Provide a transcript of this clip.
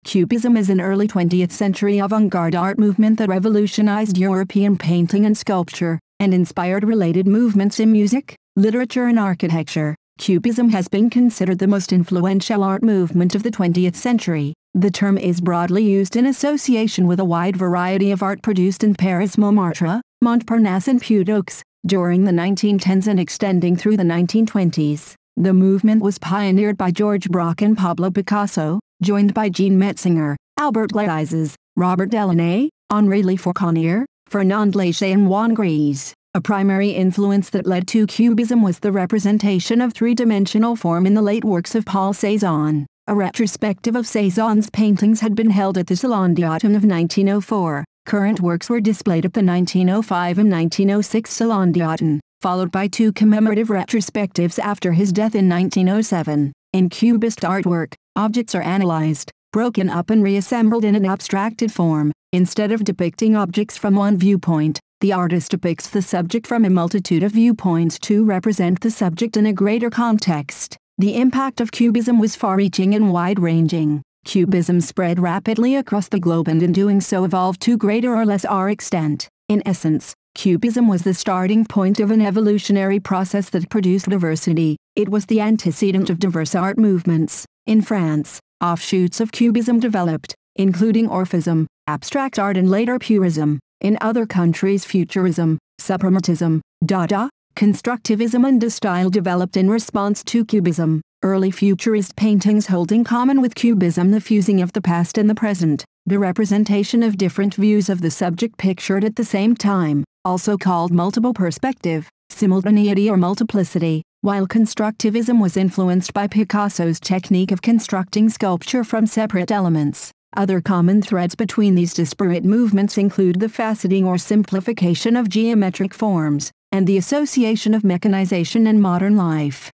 Cubism is an early 20th century avant-garde art movement that revolutionized European painting and sculpture, and inspired related movements in music, literature and architecture. Cubism has been considered the most influential art movement of the 20th century. The term is broadly used in association with a wide variety of art produced in Paris, Montmartre, Montparnasse and Puteaux, during the 1910s and extending through the 1920s. The movement was pioneered by George Braque and Pablo Picasso, joined by Jean Metzinger, Albert Glaizes, Robert Delaunay, Henri Leforconier, Fernand Léger and Juan Gris. A primary influence that led to Cubism was the representation of three-dimensional form in the late works of Paul Cézanne. A retrospective of Cézanne's paintings had been held at the Salon d'Automne of 1904. Current works were displayed at the 1905 and 1906 Salon d'Automne, followed by two commemorative retrospectives after his death in 1907. In Cubist artwork, objects are analyzed, broken up and reassembled in an abstracted form. Instead of depicting objects from one viewpoint, the artist depicts the subject from a multitude of viewpoints to represent the subject in a greater context. The impact of Cubism was far-reaching and wide-ranging. Cubism spread rapidly across the globe and in doing so evolved to greater or lesser extent. In essence, Cubism was the starting point of an evolutionary process that produced diversity. It was the antecedent of diverse art movements. In France, offshoots of Cubism developed, including Orphism, abstract art and later Purism. In other countries Futurism, Suprematism, Dada, Constructivism and De style developed in response to Cubism. Early Futurist paintings hold in common with Cubism the fusing of the past and the present, the representation of different views of the subject pictured at the same time, also called multiple perspective, simultaneity or multiplicity, while Constructivism was influenced by Picasso's technique of constructing sculpture from separate elements. Other common threads between these disparate movements include the faceting or simplification of geometric forms, and the association of mechanization and modern life.